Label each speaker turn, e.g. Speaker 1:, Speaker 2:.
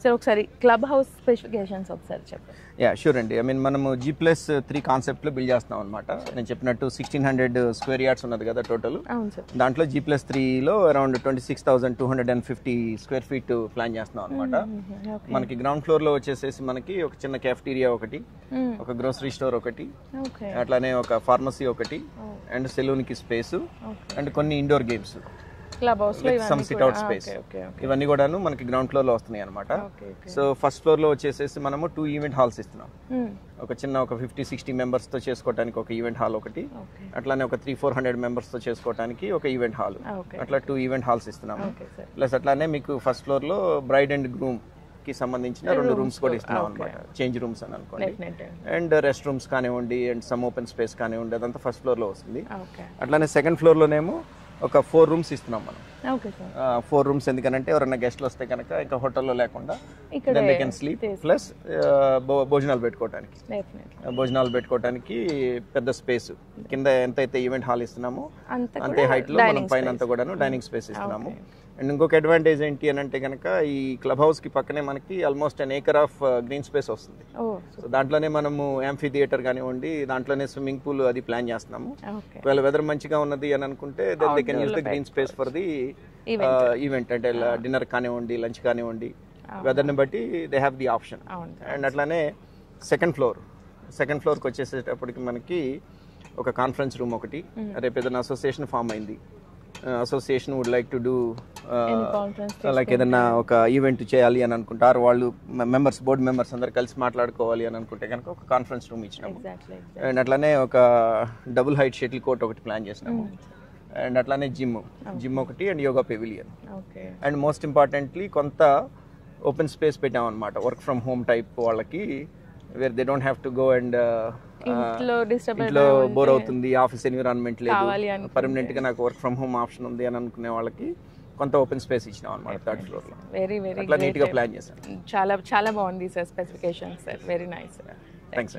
Speaker 1: Sir ఒకసారి club house specifications ఒకసారి చెప్పండి.
Speaker 2: యా షూర్ అండి. ఐ మీన్ మనము G+3 కాన్సెప్ట్లో బిల్డ్ చేస్తున్నాం అనమాట. నేను చెప్పినట్టు 1600 స్క్వేర్ యార్డ్స్ ఉన్నది కదా టోటల్.
Speaker 1: అవును సార్.
Speaker 2: దాంట్లో G+3లో అరౌండ్ 26,250 స్క్వేర్ ఫీట్ ప్లాన్ చేస్తున్నాం అనమాట. మనకి గ్రౌండ్ ఫ్లోర్లో వచ్చేసేసి మనకి ఒక చిన్న క్యాఫ్టీరియా ఒకటి, ఒక గ్రోసరీ స్టోర్ ఒకటి, అట్లానే ఒక ఫార్మసీ ఒకటి, అండ్ సెలూన్కి స్పేస్, అండ్ కొన్ని ఇండోర్ గేమ్స్,
Speaker 1: క్లబ్ హౌస్ లో
Speaker 2: సమ్ సిట్ అవుట్ స్పేస్, ఇవన్నీ కూడాను మనకి గ్రౌండ్ ఫ్లోర్ లో వస్తున్నాయి అనమాట. సో ఫస్ట్ ఫ్లోర్ లో వచ్చేసేసి మనము 2 ఈవెంట్ హాల్స్ ఇస్తున్నాం. ఒక చిన్న ఒక 50-60 మెంబర్స్ తో చేసుకోవడానికి ఒక ఈవెంట్ హాల్ ఒకటి, అట్లానే ఒక 300-400 మెంబర్స్ తో చేసుకోవడానికి ఒక ఈవెంట్ హాల్, అట్లా 2 ఈవెంట్ హాల్స్ ఇస్తున్నాము. ప్లస్ అట్లానే మీకు ఫస్ట్ ఫ్లోర్ లో బ్రైడ్ అండ్ గ్రూమ్ కి సంబంధించిన 2 రూమ్స్ కూడా ఇస్తున్నాం అనమాట. చేంజ్ రూమ్స్ అని అనుకోండి, అండ్ రెస్ట్ రూమ్స్ కానివ్వండి, అండ్ సమ్ ఓపెన్ స్పేస్ కానివ్వండి, అదంతా ఫస్ట్ ఫ్లోర్ లో వస్తుంది. అట్లానే సెకండ్ ఫ్లోర్ లోనేమో ఒక 4 రూమ్స్ ఇస్తున్నాం మనం. 4 రూమ్స్ ఎందుకనంటే ఎవరైనా గెస్ట్లు వస్తే కనుక ఇంకా హోటల్లో లేకుండా then they can sleep, plus భోజనాలు పెట్టుకోవడానికి పెద్ద స్పేస్, కింద ఎంతైతే ఈవెంట్ హాల్ ఇస్తున్నామో అంతే హైట్ లో మనం పైన అంతా కూడా డైనింగ్ స్పేస్ ఇస్తున్నాము. అండ్ ఇంకొక అడ్వాంటేజ్ ఏంటి అని అంటే కనుక ఈ క్లబ్ హౌస్ కి పక్కనే మనకి almost an acre of green space వస్తుంది. సో దాంట్లోనే మనము యాంఫీ థియేటర్ కానివ్వండి, దాంట్లోనే స్విమ్మింగ్ పూల్ అది ప్లాన్ చేస్తున్నాము. ఒకవేళ వెదర్ మంచిగా ఉన్నది అని అనుకుంటే then they can use the green space for the event, అంటే డిన్నర్ కానివ్వండి, లంచ్ కానివ్వండి, వెదర్ ని బట్టి they have the option. And అట్లానే సెకండ్ ఫ్లోర్కి వచ్చేసేటప్పటికి మనకి ఒక కాన్ఫరెన్స్ రూమ్ ఒకటి, రేపు ఏదైనా అసోసియేషన్ ఫామ్ అయింది, association would like to do like ఏదన్నా ఒక ఈవెంట్ చేయాలి అని అనుకుంటారు వాళ్ళు బోర్డు మెంబర్స్ అందరు కలిసి మాట్లాడుకోవాలి అని అనుకుంటే కనుక ఒక కాన్ఫరెన్స్ రూమ్ ఇచ్చినాము. అండ్ అట్లానే ఒక డబుల్ హైట్ షటిల్ కోర్ట్ ఒకటి ప్లాన్ చేసినాము. అండ్ అట్లానే జిమ్ ఒకటి, and yoga pavilion. And most importantly కొంత ఓపెన్ స్పేస్ పెట్టాం అనమాట, వర్క్ ఫ్రమ్ హోమ్ టైప్ వాళ్ళకి, where they don't have to go and ఇంట్లో బోర్ అవుతుంది, ఆఫీస్ ఎన్విరాన్మెంట్ లేదు, పర్మనెంట్ గా నాకు వర్క్ ఫ్రమ్ హోమ్ ఆప్షన్ ఉంది అని అనుకునే వాళ్ళకి కొంత ఓపెన్ స్పేస్ ఇచ్చినాం అనమాట థర్డ్ ఫ్లోర్ లో. అట్లా నీట్ గా ప్లాన్ చేశాను.
Speaker 1: చాలా చాలా బాగుంది sir specifications sir, very nice.
Speaker 2: Thanks.